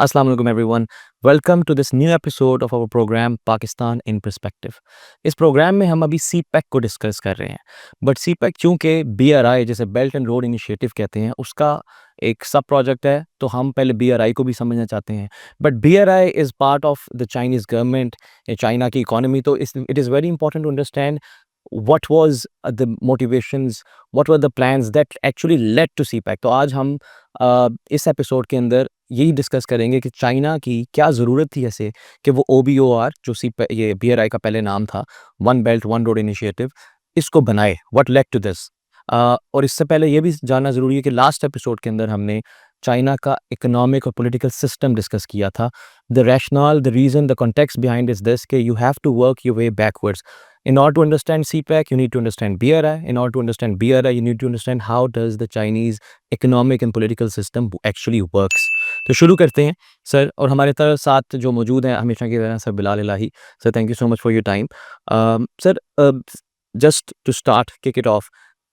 Assalamu alaikum everyone. Welcome to this new episode of our program Pakistan in Perspective. इस programme में हम अभी सी pack को discuss कर रहे हैं बट सी पैक चूँकि BRI जैसे बेल्ट एंड रोड इनिशिएटिव कहते हैं उसका एक सब प्रोजेक्ट है तो हम पहले BRI को भी समझना चाहते हैं but BRI is part of the Chinese government China की इकोनॉमी तो it is very important to understand what was the motivations, what were the plans that actually led to CPEC. तो आज हम इस एपिसोड के अंदर यही डिस्कस करेंगे कि चाइना की क्या ज़रूरत थी ऐसे कि वो OBOR जो ये BRI का पहले नाम था, one belt one road initiative, इसको बनाए. What led to this. और इससे पहले ये भी जानना ज़रूरी है कि लास्ट एपिसोड के अंदर हमने चाइना का इकोनॉमिक और पॉलिटिकल सिस्टम डिस्कस किया था. The rationale, the reason, the context behind is this कि you have to work your way backwards. In order to understand CPEC, you need to understand BRI. In order to understand BRI, you need to understand how does the Chinese economic and political system actually works. तो शुरू करते हैं sir. और हमारे साथ जो मौजूद हैं हमेशा की तरह sir Bilal Ilahi. Sir thank you so much for your time. Sir just to start kick it off,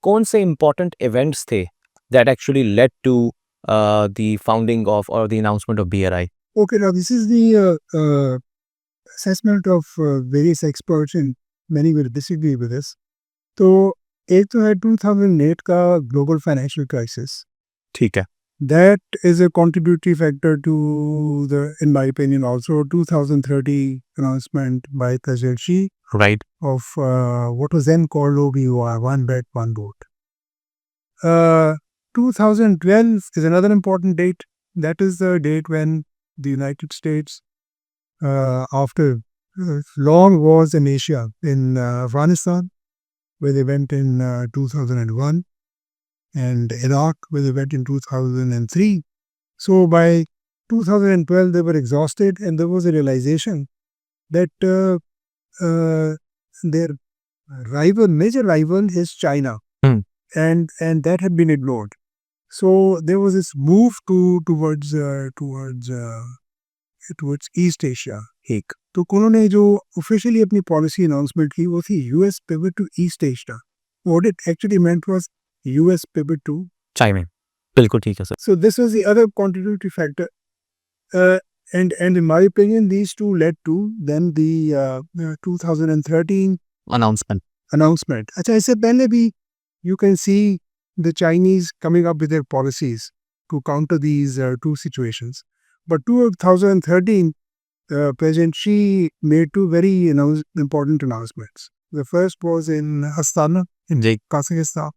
कौन से इम्पोर्टेंट इवेंट्स थे that actually led to the founding of or the announcement of BRI? Okay, now this is the assessment of various experts, and many will disagree with this. तो एक तो है 2008 का global financial crisis. ठीक है. That is a contributory factor to the, in my opinion, also 2030 announcement by President Xi Right. of what was then called OBOR, One Belt, One Road. 2012 is another important date. That is the date when the United States, after long wars in Asia, in Afghanistan, where they went in 2001, and Iraq, where they went in 2003. So by 2012, they were exhausted, and there was a realization that their major rival is China, and that had been ignored. So there was this move towards East Asia. एक तो उन्होंने जो officially अपनी policy announcement की वो थी US pivot to East Asia. What it actually meant was US pivot to China. बिल्कुल ठीक है sir. So this was the other contributory factor. And in my opinion, these two led to then the 2013 Announcement. अच्छा, इससे पहले भी you can see the Chinese coming up with their policies to counter these two situations. But 2013, President Xi made two very important announcements. The first was in Astana, in Kazakhstan,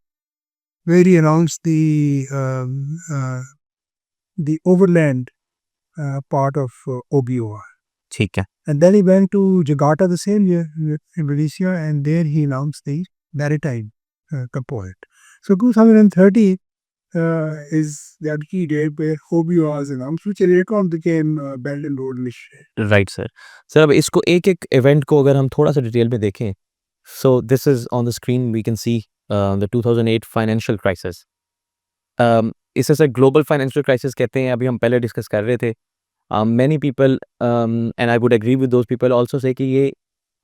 where he announced the overland part of OBOR. ठीक है. And then he went to Jakarta the same year, Indonesia, and there he announced the maritime component. So 2030 is that key date where OBOR was announced, which later on became Belt and Road Initiative. Right sir. Sir अब इसको एक एक event को अगर हम थोड़ा सा detail में देखें, so this is on the screen we can see the 2008 financial crisis. इसे सर ग्लोबल फाइनेंशियल क्राइसिस कहते हैं. अभी हम पहले डिस्कस कर रहे थे. Many people and I would agree with those people also say कि ये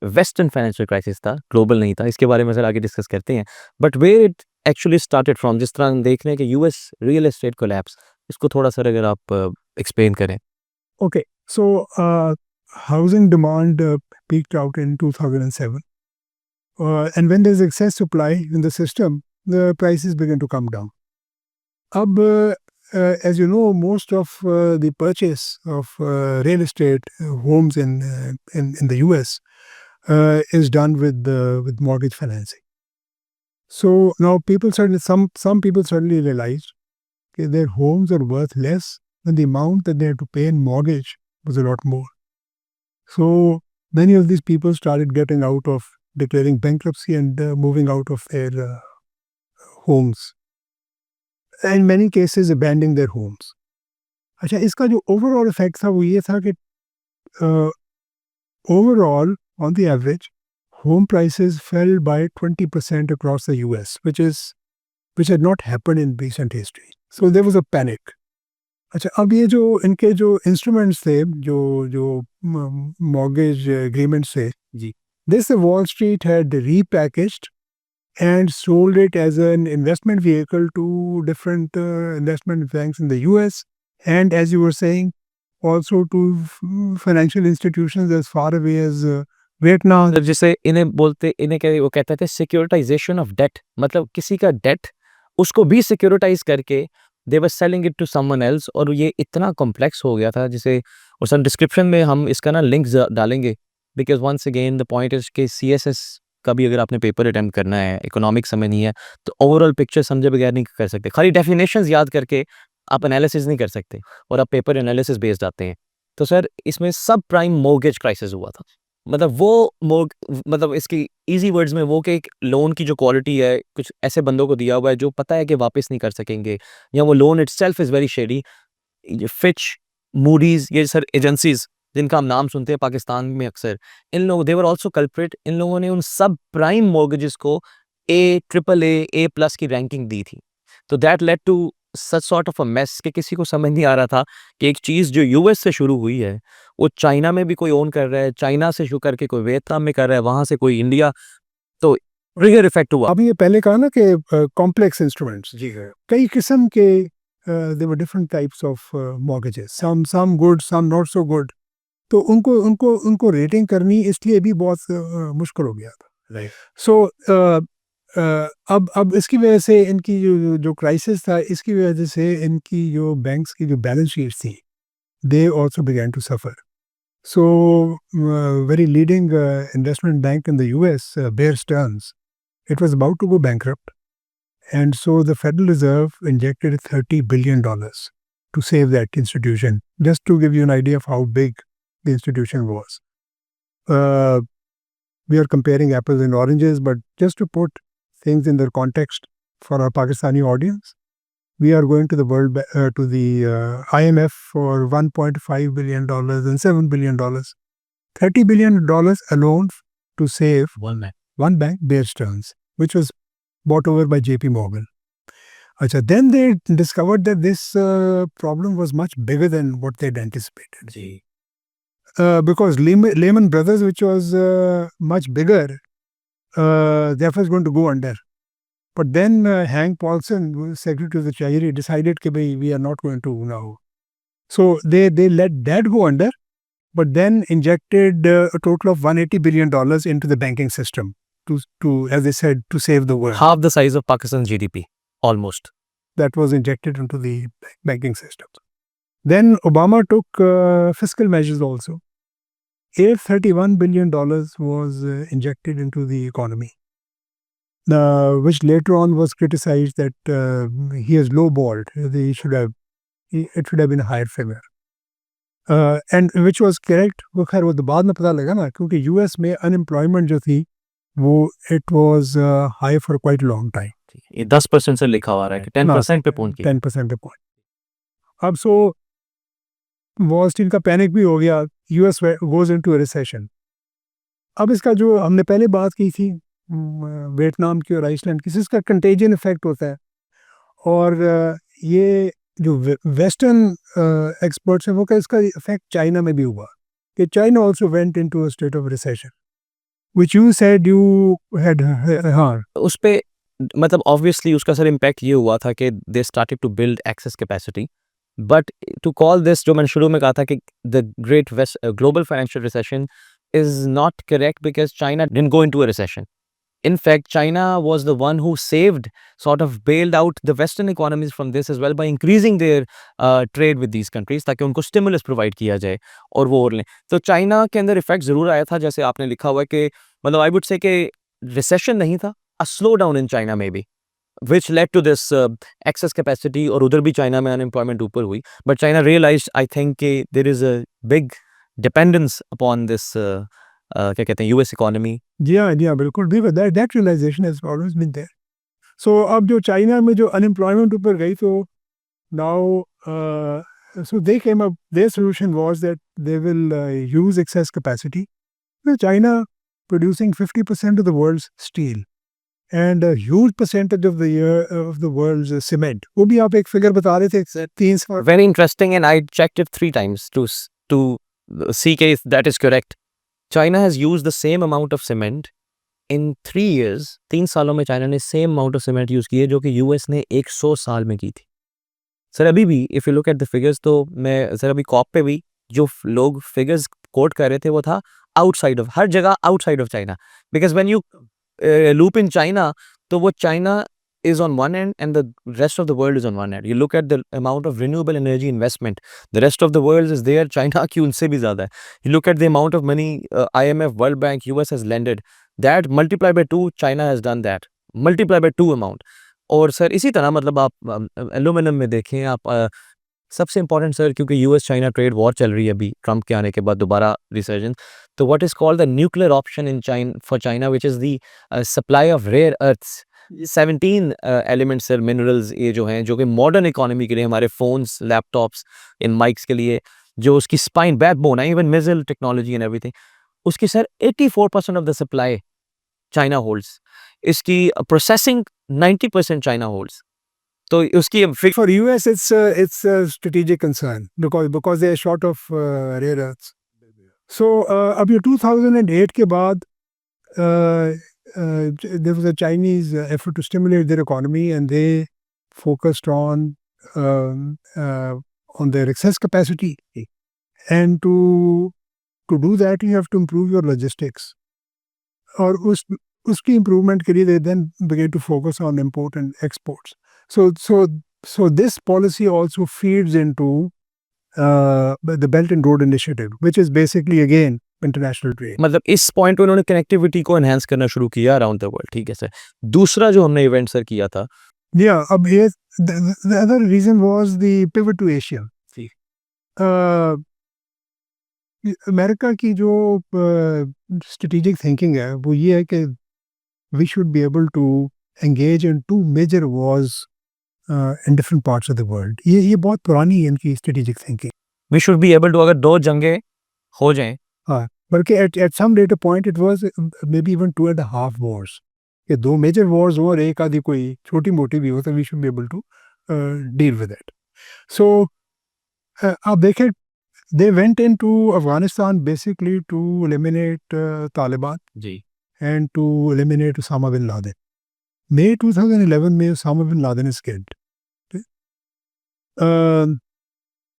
वेस्टर्न फाइनेंशियल क्राइसिस था, ग्लोबल नहीं था. इसके बारे में सर आगे डिस्कस करते हैं. But where it actually started from, जिस तरह हम देख रहे हैं कि US रियल एस्टेट कोलैप्स, इसको थोड़ा सर अगर आप एक्सप्लेन करें. Okay, so housing demand peaked out in 2007. And when there's excess supply in the system, the prices begin to come down. As you know, most of the purchase of real estate homes in the US is done with mortgage financing. So now some people suddenly realized that their homes are worth less and the amount that they had to pay in mortgage was a lot more. So many of these people started getting out of declaring bankruptcy and moving out of their homes. In many cases abandoning their homes. अच्छा, इसका जो overall effect था वो ये था कि overall on the average home prices fell by 20% across the US, which had not happened in recent history. So there was a panic. अच्छा, अब ये जो इनके जो instruments थे, जो mortgage agreements थे, जी. this Wall Street had repackaged and sold it as an investment vehicle to different investment banks in the US. And as you were saying, also to financial institutions as far away as Vietnam. मतलब जिसे इन्हें क्या वो कहते थे securitisation of date, मतलब किसी का डेट उसको भी सिक्योरिटाइज करके they were selling it to someone else, और ये इतना कॉम्प्लेक्स हो गया था जिसे, और सर डिस्क्रिप्शन में हम इसका ना लिंक डालेंगे, because once again the point is कि सीएसएस का भी अगर आपने पेपर अटेम्प्ट करना है, इकोनॉमिक्स समझ नहीं है, तो ओवरऑल पिक्चर समझे बगैर नहीं कर सकते, खाली डेफिनेशंस याद करके आप एनालिसिस नहीं कर सकते, और आप पेपर एनालिसिस बेस्ड आते हैं। तो सर इसमें सब प्राइम मोर्गेज क्राइसिस हुआ था, मतलब वो मतलब इसकी इजी वर्ड्स में वो कि एक लोन की जो क्वालिटी है कुछ ऐसे बंदों को दिया हुआ है जो पता है कि वापस नहीं कर सकेंगे, या वो loan itself is very shady. Fitch, Moody's, ये सर एजेंसीज जिनका हम नाम सुनते हैं पाकिस्तान में अक्सर, इन लोगों देवर आल्सो कल्प्रिट, इन लोगों ने उन सब प्राइम मॉर्गेजेस को A++ की रैंकिंग दी थी। तो that led to such sort of a mess कि किसी को समझ नहीं आ रहा था कि एक चीज़ जो यूएस से शुरू हुई है वो चाइना में भी कोई ओन कर रहा है, चाइना से शुरू करके कोई वियतनाम में कर रहा है, वहां से कोई इंडिया, तो ट्रिगर इफेक्ट हुआ। आपने ये पहले कहा ना कि कॉम्प्लेक्स इंस्ट्रूमेंट्स, जी है, कई किस्म के there were different types of mortgages, some good some not so good, तो उनको उनको उनको रेटिंग करनी इसलिए भी बहुत मुश्किल हो गया था, राइट। सो अब इसकी वजह से इनकी जो जो क्राइसिस था, इसकी वजह से इनकी जो बैंक्स की जो बैलेंस शीट्स थी, they also began to suffer. So, very leading investment bank in the US, Bear Stearns, it was about to go bankrupt. And so the Federal Reserve injected $30 billion to save that institution, just to give you an idea of how big the institution was. We are comparing apples and oranges, but just to put things in their context for our Pakistani audience, we are going to the to the IMF for $1.5 billion and $7 billion. $30 billion alone to save one bank, Bear Stearns, which was bought over by JP Morgan. Then they discovered that this problem was much bigger than what they'd anticipated. Because Lehman Brothers, which was much bigger, therefore is going to go under. But then Hank Paulson, who was Secretary of the Treasury, decided that we are not going to now. So they let that go under, but then injected a total of $180 billion into the banking system to, as they said, to save the world. Half the size of Pakistan's GDP, almost. That was injected into the banking system. Then Obama took fiscal measures also. $831 billion was injected into the economy. Which later on was criticized that he has lowballed. It should have been a higher figure. And which was correct. वो खैर वो बाद में पता लगा ना, क्योंकि US में अनएम्प्लॉयमेंट जो थी वो it was high for quite long time. ये 10% से लिखा हुआ है कि 10% पे पहुंच गई। 10% पे पहुंच। अब सो वॉल स्ट्रीट का पैनिक भी हो गया, US goes into a recession. अब इसका जो हमने पहले बात की थी वियतनाम की और आइसलैंड की, इसका कंटेजियन इफेक्ट होता है, और ये जो वेस्टर्न एक्सपर्ट्स हैं वो क्या इसका इफेक्ट चाइना में भी हुआ, कि China also went into a state of recession, which you said you had. हाँ, उस पे मतलब ऑब्वियसली उसका सर इम्पैक्ट ये हुआ था कि they started to build excess capacity, but to call this, जो मैंने शुरू में कहा था कि the great west global financial recession is not correct because China didn't go into a recession. In fact, China was the one who saved, sort of bailed out the Western economies from this as well by increasing their trade with these countries, ताकि उनको stimulus provide किया जाए और वो और लें. तो China के अंदर इफेक्ट जरूर आया था, जैसे आपने लिखा हुआ है कि मतलब आई वुड से कि रिसेशन नहीं था, a slowdown in China maybe, which led to this excess capacity, और उधर भी चाइना में अनएम्प्लॉयमेंट ऊपर हुई. But China realized, I think, कि there is a big dependence upon this क्या कहते हैं यूएस इकोनॉमी. जी हाँ बिल्कुल भी, that realisation has always been there. So अब जो चाइना में जो अनएम्प्लॉयमेंट ऊपर गई, तो now so they came up, their solution was that they will use excess capacity. China producing 50% of the world's steel and a huge percentage of the world's cement. वो भी आप एक फिगर बता रहे थे 300. Very interesting, and I checked it 3 times to see if that is correct. China has used the same amount of cement in 3 years. 3 सालों में China ने same amount of cement use की है जो कि यूएस ने 100 साल में की थी. सर अभी भी if you look at the figures, तो मैं सर अभी कॉप पे भी जो लोग फिगर्स कोट कर रहे थे वो था आउटसाइड ऑफ, हर जगह outside of China, because when you loop in China, तो वो China is on one end and the rest of the world is on one end. You look at the amount of renewable energy investment, the rest of the world is there, China की उनसे भी ज़्यादा है. You look at the amount of money IMF, World Bank, US has lended, that multiply by 2, China has done that. Multiply by 2 amount. और sir इसी तरह मतलब आप एल्यूमिनियम में देखें आप सबसे इम्पोर्टेंट सर क्योंकि यूएस चाइना ट्रेड वॉर चल रही है अभी ट्रंप के आने के बाद दोबारा रिसर्जेंस, तो what is called the nuclear option in China for China which is the supply of rare earths 17 elements sir minerals ये जो हैं जो कि मॉडर्न इकोनॉमी के लिए हमारे फोन्स लैपटॉप्स इन माइक्स के लिए जो उसकी स्पाइन बैकबोन है even missile technology and everything उसकी sir 84% of the supply China holds, इसकी प्रोसेसिंग 90% चाइना होल्ड्स, तो उसकी For US, it's a strategic concern because they are short of rare earths. So अब ये 2008 के बाद there was a Chinese effort to stimulate their economy and they focused on their excess capacity, and to do that you have to improve your logistics. और उसकी improvement के लिए they then began to focus on import and exports. So this policy also feeds into the Belt and Road Initiative, which is basically again international trade. मतलब इस point पे उन्होंने connectivity को enhance करना शुरू किया अराउंड द वर्ल्ड, ठीक है सर. दूसरा जो हमने इवेंट सर किया था Yeah, अब ये the other reason was the pivot to Asia. ठीक. अमेरिका की जो strategic thinking है वो ये है कि we should be able to engage in 2 major wars in different parts of the world. ये बहुत पुरानी है इनकी strategic thinking. We should be able to, अगर 2 जंगें हो जाएं हाँ, बल्कि at some later point it was maybe even 2.5 wars. कि 2 major wars हो और एक आधी कोई छोटी मोटी भी हो तो we should be able to deal with it. So आप देखें they went into Afghanistan basically to eliminate Taliban ji and to eliminate Osama bin Laden. May 2011 में Osama bin Laden is killed.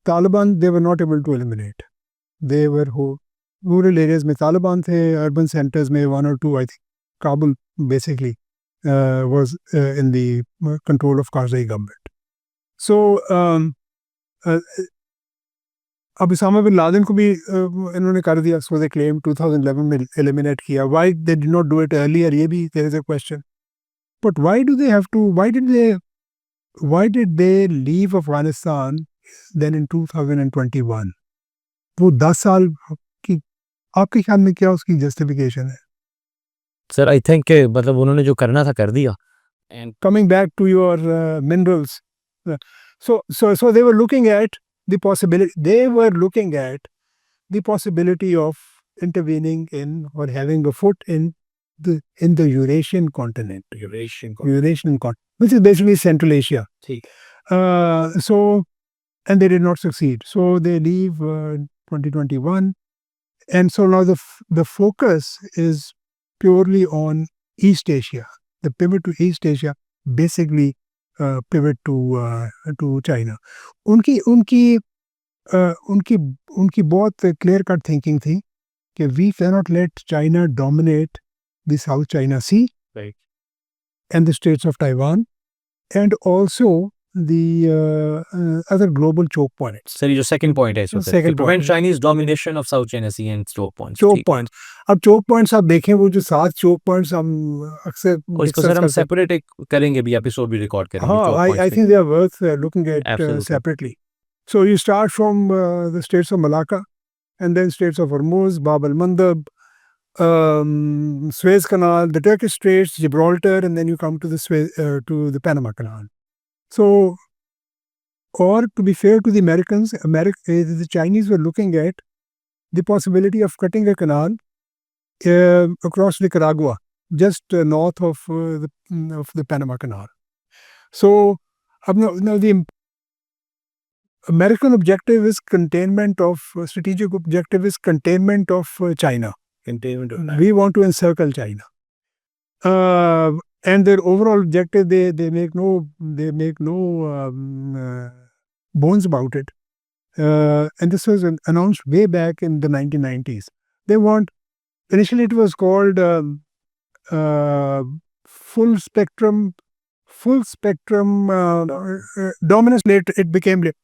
Taliban they were not able to eliminate. They were rural areas में Taliban थे, urban centers में 1 or 2, I think Kabul basically was in the control of Karzai government. So अब Usama bin Laden को भी इन्होंने कर दिया, so they claim 2011 में eliminate किया. Why they did not do it earlier, ये भी there is a question. But why do they have to, why did they leave Afghanistan then in 2021? वो 10 साल की आपके ख्याल में क्या उसकी justification है? सर आई थिंक मतलब उन्होंने जो करना था कर दिया. And Coming back to your minerals, so they were looking at the possibility. They were looking at the possibility of intervening in or having a foot in the Eurasian continent. Eurasian continent, which is basically Central Asia. ठीक. So, and they did not succeed. So they leave 2021, and so now the focus is purely on East Asia. The pivot to East Asia, basically pivot to China. उनकी बहुत clear cut thinking थी कि we cannot let China dominate the South China Sea, Right. and the Straits of Taiwan, and also the other global choke points. Sir ये जो second point है इसमें sir, Second to prevent point. Chinese domination of South China Sea and choke points. Choke ठीक. points. अब choke points आप देखें, वो जो 7 choke points हम अक्सर और इसको discuss सर हम करते हैं. सेपरेट एक करेंगे भी एपिसोड भी रिकॉर्ड करेंगे हाँ, choke points I पे. think they are worth looking at Absolutely. separately. So you start from the Straits of Malacca, and then Straits of Hormuz, Bab al-Mandab, Suez Canal, the Turkish Straits, Gibraltar, and then you come to the Panama Canal. So, or to be fair to the Americans, the Chinese were looking at the possibility of cutting a canal across Nicaragua, just north of the Panama Canal. So, now the American objective is containment of strategic objective is containment of China. Containment of We want to encircle China, and their overall objective they make no bones about it. and this was announced way back in the 1990s. They want, initially it was called uh, full spectrum dominance. Later it became, it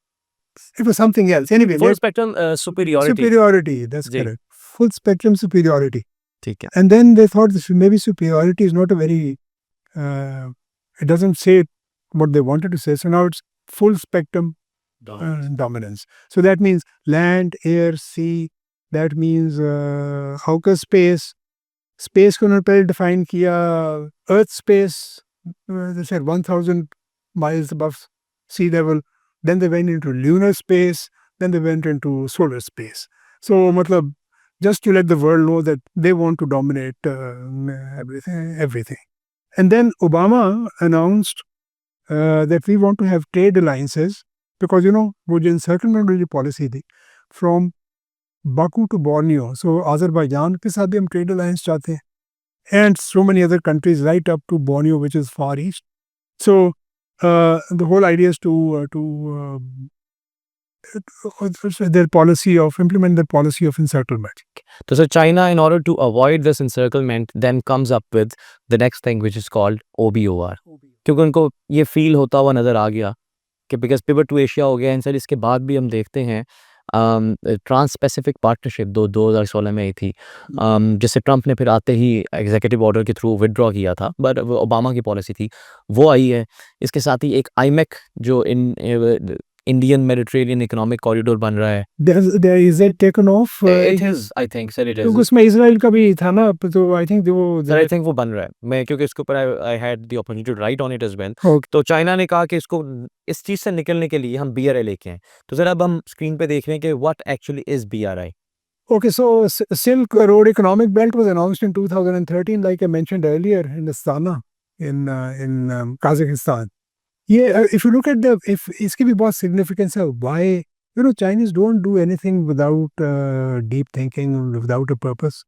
was something else. Anyway, full spectrum superiority superiority, that's जी। correct. Full spectrum superiority. ठीक है And then they thought this maybe superiority is not a very, it doesn't say what they wanted to say. So now it's full spectrum dominance. So that means land, air, sea. That means outer space. Space को उन्होंने पहले define किया Earth space. They said 1,000 miles above sea level. Then they went into lunar space. Then they went into solar space. So मतलब just to let the world know that they want to dominate everything. And then Obama announced that we want to have trade alliances because, वो जो encirclement वाली policy थी from Baku to Borneo. So Azerbaijan के साथ भी हम trade alliance चाहते हैं. And so many other countries right up to Borneo, which is far east. So the whole idea is to their policy of implement their policy of encirclement. तो sir China in order to avoid this encirclement then comes up with the next thing which is called OBOR क्योंकि उनको ये feel होता हुआ नज़र आ गया कि because pivot to Asia हो गया एंड सर इसके बाद भी हम देखते हैं ट्रांस पैसिफिक पार्टनरशिप 2016 में आई थी जिससे ट्रंप ने फिर आते ही एग्जीक्यूटिव ऑर्डर के थ्रू विदड्रॉ किया था बट ओबामा की पॉलिसी थी वो आई है इसके साथ ही एक आईमेक जो इंडियन मेडिटेरेनियन इकोनॉमिक कॉरिडोर बन रहा है There is it taken off? It is I think sir it क्योंकि इज उसमें इसराइल का भी था ना, तो आई थिंक वो सर आई थिंक वो बन रहा है मैं क्योंकि इसके ऊपर I had the opportunity to write on it as well Okay. तो चाइना ने कहा कि इसको इस चीज़ से निकलने के लिए हम BRI लेके आए तो सर अब हम स्क्रीन पे देख रहे हैं कि what actually is BRI Okay, so Silk Road Economic Belt was announced in 2013, like I mentioned earlier, in Astana, in Kazakhstan. Yeah, if you look at if इसकी भी बहुत significance है, why, Chinese don't do anything without deep thinking, without a purpose.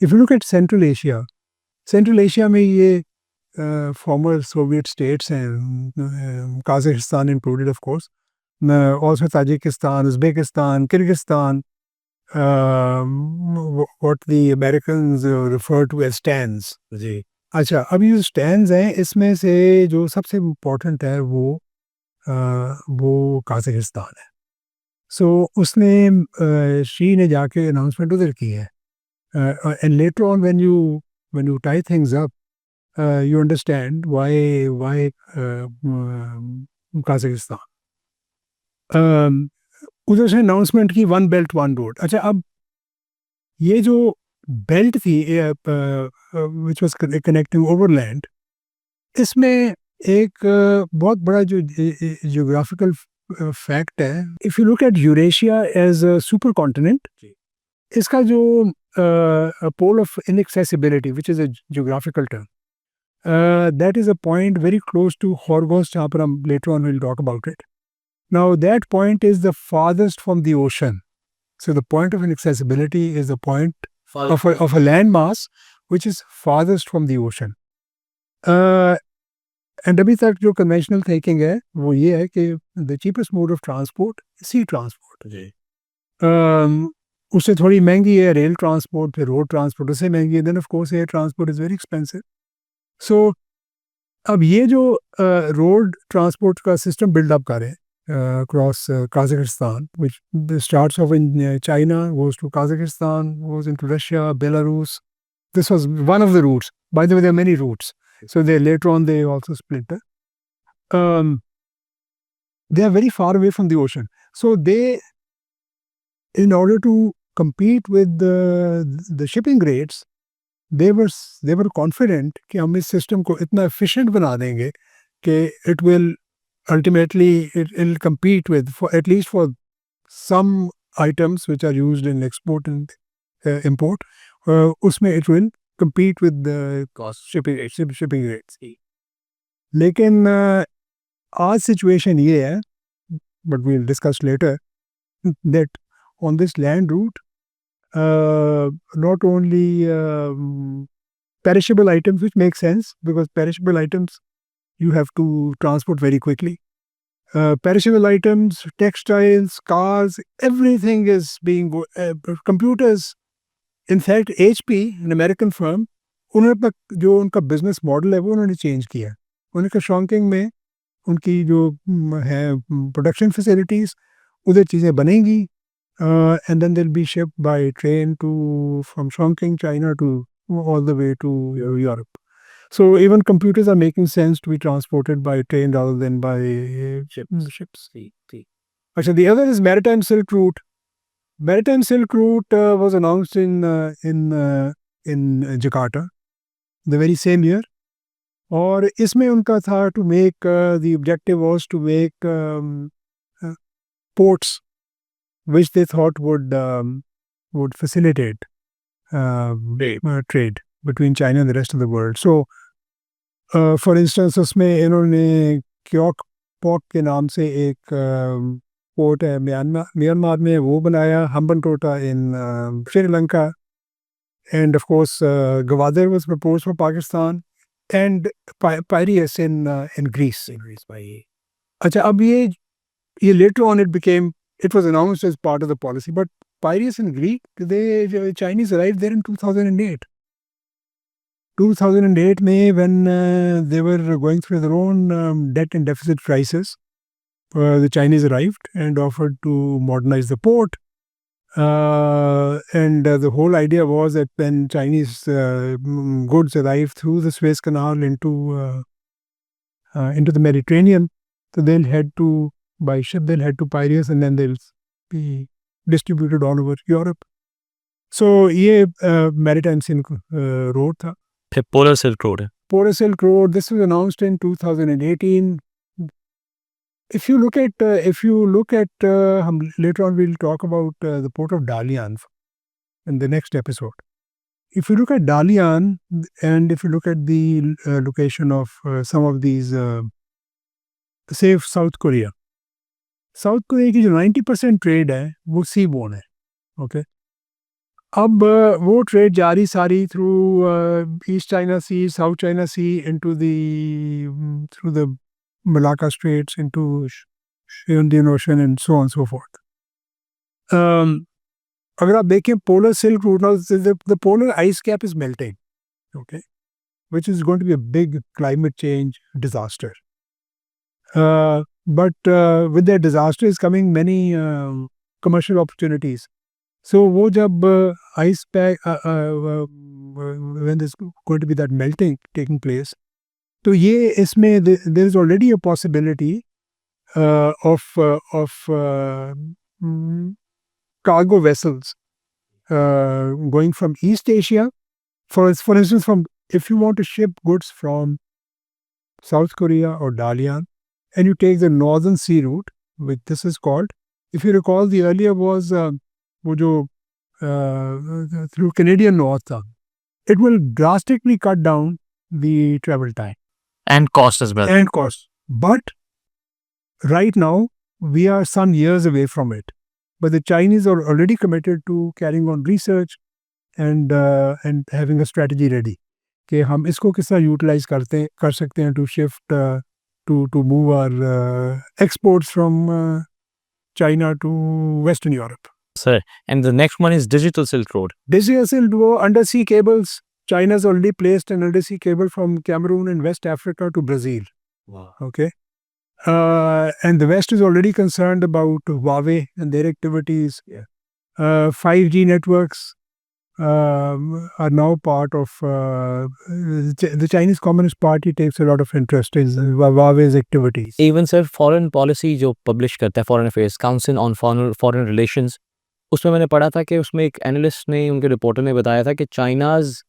If you look at Central Asia में ये former Soviet states and Kazakhstan included, of course, also Tajikistan, Uzbekistan, Kyrgyzstan, what the Americans refer to as stands. जी अच्छा, अब ये stands हैं, इसमें से जो सबसे इम्पोर्टेंट है वो काजाकिस्तान है. सो उसने शी ने जाके अनाउंसमेंट उधर की है. And later on when you tie things up you understand why Kazakhstan. उधर से अनाउंसमेंट की वन बेल्ट वन रोड. अच्छा, अब ये जो बेल्ट थी विच वाज कनेक्टिंग ओवरलैंड, इसमें एक बहुत बड़ा जो जियोग्राफिकल फैक्ट है. If you look at Eurasia as a super continent, इसका जो pole of inaccessibility which is a geographical term, that is a point very close to Horgos, जहाँ पर हम later on will talk about it. Now that point is the farthest from the ocean. So the point of inaccessibility is the point of a land mass which is farthest from the ocean. And अभी तक जो conventional thinking है वो ये है कि the cheapest mode of transport is sea transport. जी उससे थोड़ी महंगी है रेल ट्रांसपोर्ट, फिर रोड ट्रांसपोर्ट उससे महंगी है, then of course air transport is very expensive. So अब ये जो रोड ट्रांसपोर्ट का सिस्टम बिल्डअप करें across Kazakhstan, which starts off in China, goes to Kazakhstan, goes into Russia, Belarus. This was one of the routes. By the way, there are many routes. So later on they also split. They are very far away from the ocean. So they, in order to compete with the shipping rates, they were confident कि हम इस system को इतना efficient बना देंगे कि it will ultimately it'll compete with, for at least for some items which are used in export and import, उसमें it will compete with the cost shipping rates. लेकिन आज situation ये है, but we'll discuss later, that on this land route not only perishable items, which makes sense because perishable items you have to transport very quickly. perishable items, textiles, cars, everything is being computers. In fact, HP, an American firm, उन्होंने अपना जो उनका business model है वो उन्होंने change किया. उन्होंने कहा शॉन्किंग में उनकी जो है प्रोडक्शन फैसिलिटीज उधर चीज़ें बनेंगी and then they'll be shipped by train to from Chongqing, China to all the way to Europe. So even computers are making sense to be transported by train rather than by ships. Actually, the other is Maritime Silk Route. Maritime Silk Route was announced in Jakarta the very same year. और इसमें उनका था to make the objective was to make ports which they thought would facilitate trade between China and the rest of the world. So, for instance, उसमें इन्होंने क्योक pock के नाम से एक पोर्ट है म्यांमार में वो बनाया, Hambantota in Sri Lanka, and of course Gwadar was proposed for Pakistan, and Piraeus in Greece. अच्छा, अब ये later on it was announced as part of the policy, but Piraeus in Greek, the Chinese arrived there in 2008. 2008 May, when they were going through their own debt and deficit crisis, the Chinese arrived and offered to modernize the port. And the whole idea was that when Chinese goods arrived through the Suez Canal into the Mediterranean, so they'll head to, by ship, they'll head to Piraeus and then they'll be distributed all over Europe. So ये Maritime Silk Road था. फिर Polar Silk Road है. Polar Silk Road, this was announced in 2018. If you look at, later on we'll talk about the port of Dalian in the next episode. If you look at Dalian, and if you look at the location of some of these, say South Korea की जो 90% trade है वो सी bone है. Okay, अब वो trade जारी सारी through East China Sea, South China Sea, into through the Malacca Straits, into Indian Ocean, and so on and so forth. अगर आप देखें polar silk route, now the polar ice cap is melting, okay, which is going to be a big climate change disaster. But with that disaster is coming many commercial opportunities. So वो जब ice pack when there's going to be that melting taking place, तो ये इसमें there is already a possibility of cargo vessels going from East Asia, for instance, if you want to ship goods from South Korea or Dalian, and you take the northern sea route, which this is called, if you recall, the earlier was वो जो through Canadian North था, it will drastically cut down the travel time. And cost as well. And cost. But right now, we are some years away from it. But the Chinese are already committed to carrying on research and having a strategy ready. कि हम इसको किस तरह utilise कर सकते हैं to shift to move our exports from China to Western Europe. Sir, and the next one is Digital Silk Road. Digital Silk Road, undersea cables. China's already placed an undersea cable from Cameroon in West Africa to Brazil. Wow. Okay. And the West is already concerned about Huawei and their activities. Yeah. 5G networks are now part of the Chinese Communist Party takes a lot of interest in Huawei's activities. Even sir, foreign policy जो publish करता है Foreign Affairs Council on Foreign Relations, उसमें मैंने पढ़ा था कि उसमें एक एनालिस्ट ने, उनके रिपोर्टर ने बताया था कि China's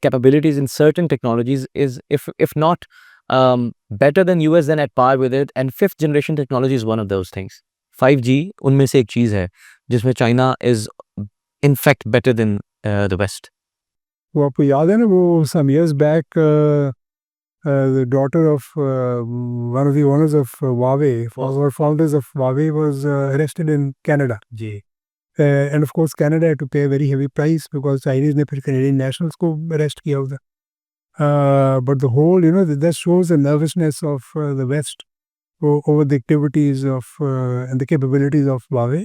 capabilities in certain technologies is if not better than US, then at par with it, and 5th generation technology is one of those things. 5G उनमें से एक चीज़ है जिसमें China is in fact better than the West. वो आपको याद है ना, वो some years back the daughter of one of the owners of Huawei, or founders of Huawei, was arrested in Canada. Ji. And of course Canada had to pay a very heavy price because Chinese ने फिर Canadian nationals को arrest किया उधर. But the whole, that shows the nervousness of the West over the activities of and the capabilities of Huawei.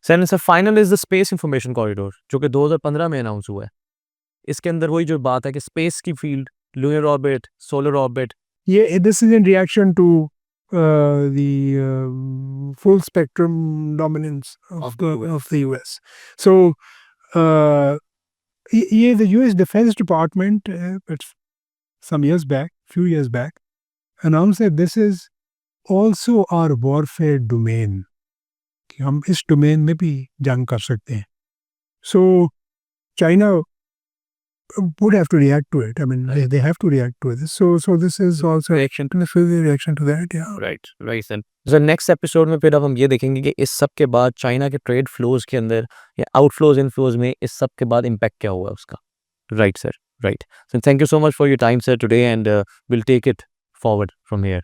Sir final is the space information corridor जो कि 2015 में announce हुआ है। इसके अंदर वही जो बात है कि स्पेस की field, lunar orbit, solar orbit. Yeah, this is in reaction to the full spectrum dominance Of the US. of the US. So, yeah, the US Defense Department, it's some years back, few years back, announced that this is also our warfare domain. कि हम इस domain में भी जंग कर सकते हैं. So, China would have to react to it. I mean, they have to react to this. So this is also Reaction. this is a reaction to that. Yeah. Right sir next episode में फिर अब हम ये देखेंगे कि इस सब के बाद चाइना के ट्रेड फ्लोज के अंदर या आउटफ्लोज इनफ्लोज में इस सब के बाद इम्पैक्ट क्या हुआ उसका। Right sir, right. So thank you so much for your time sir today and will take it forward from here.